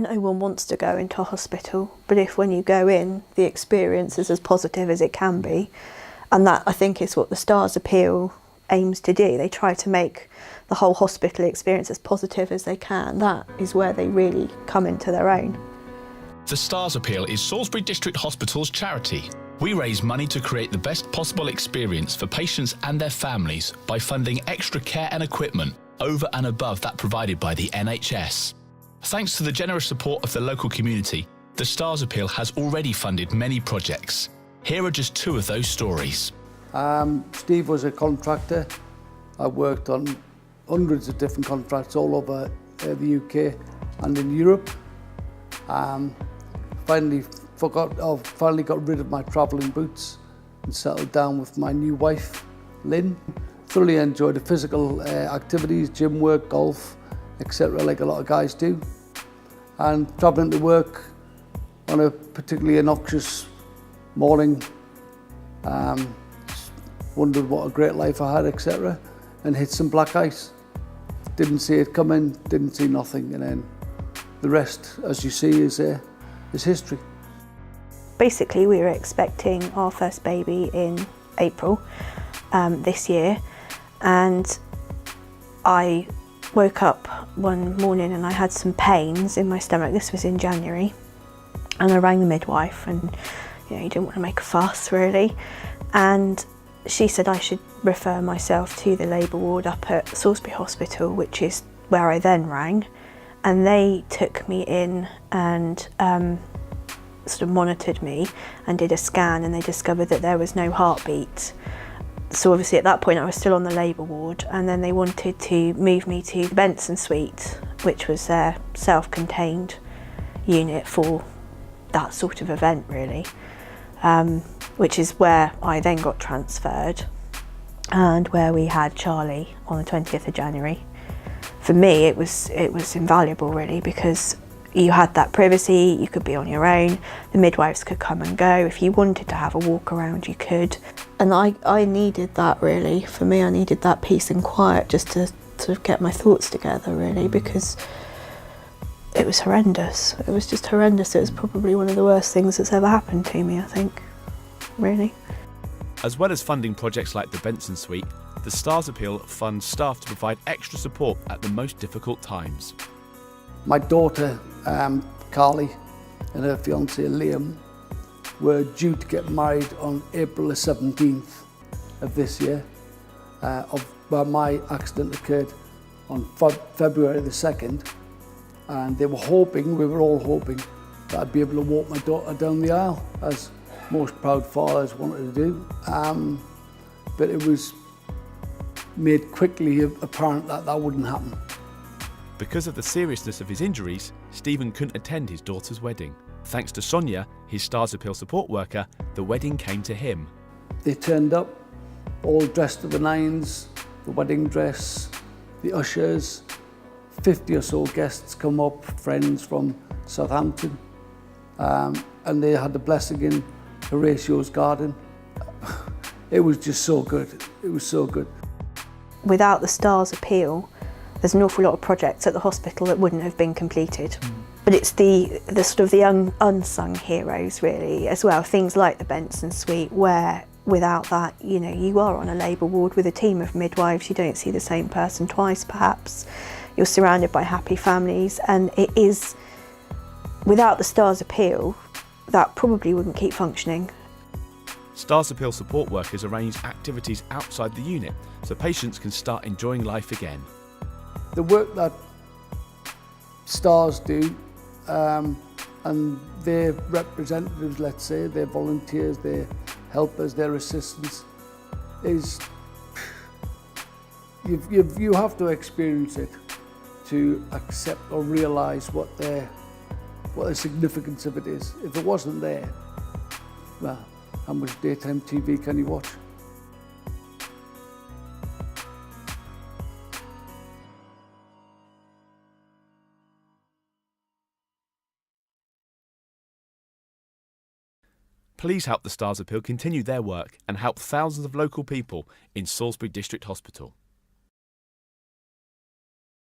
no one wants to go into hospital, but if when you go in, the experience is as positive as it can be, and that I think is what the Stars Appeal aims to do. They try to make the whole hospital experience as positive as they can. That is where they really come into their own. The Stars Appeal is Salisbury District Hospital's charity. We raise money to create the best possible experience for patients and their families by funding extra care and equipment over and above that provided by the NHS. Thanks to the generous support of the local community, the Stars Appeal has already funded many projects. Here are just two of those stories. Steve was a contractor. I worked on hundreds of different contracts all over the UK and in Europe. Finally got rid of my travelling boots and settled down with my new wife, Lynn. Thoroughly enjoyed the physical activities, gym work, golf, etc., like a lot of guys do. And travelling to work on a particularly innocuous morning, wondered what a great life I had, etc., and hit some black ice. Didn't see it coming, didn't see nothing, and then the rest, as you see, is history. Basically, we were expecting our first baby in April this year, and I woke up one morning and I had some pains in my stomach. This was in January, and I rang the midwife, and you didn't want to make a fuss really, and she said I should refer myself to the labour ward up at Salisbury Hospital, which is where I then rang, and they took me in and sort of monitored me and did a scan, and they discovered that there was no heartbeat. So obviously at that point I was still on the labour ward, and then they wanted to move me to the Benson suite, which was their self-contained unit for that sort of event really, which is where I then got transferred and where we had Charlie on the 20th of January. For me it was invaluable really, because you had that privacy, you could be on your own, the midwives could come and go. If you wanted to have a walk around, you could. And I needed that really. For me, I needed that peace and quiet just to sort of get my thoughts together really, because it was horrendous. It was just horrendous. It was probably one of the worst things that's ever happened to me, I think, really. As well as funding projects like the Benson Suite, the Stars Appeal funds staff to provide extra support at the most difficult times. My daughter, Carly, and her fiance, Liam, were due to get married on April the 17th of this year, where my accident occurred on February the 2nd, and we were all hoping that I'd be able to walk my daughter down the aisle, as most proud fathers wanted to do. But it was made quickly apparent that that wouldn't happen. Because of the seriousness of his injuries, Stephen couldn't attend his daughter's wedding. Thanks to Sonia, his Stars Appeal support worker, the wedding came to him. They turned up, all dressed to the nines, the wedding dress, the ushers, 50 or so guests come up, friends from Southampton, and they had the blessing in Horatio's garden. It was just so good. It was so good. Without the Stars Appeal, there's an awful lot of projects at the hospital that wouldn't have been completed. But it's the sort of the unsung heroes really as well, things like the Benson Suite, where without that, you are on a labour ward with a team of midwives, you don't see the same person twice perhaps, you're surrounded by happy families, and it is, without the Stars Appeal, that probably wouldn't keep functioning. Stars Appeal support workers arrange activities outside the unit so patients can start enjoying life again. The work that Stars do, and their representatives, let's say, their volunteers, their helpers, their assistants, is you have to experience it to accept or realise what the significance of it is. If it wasn't there, well, how much daytime TV can you watch? Please help the Stars Appeal continue their work and help thousands of local people in Salisbury District Hospital.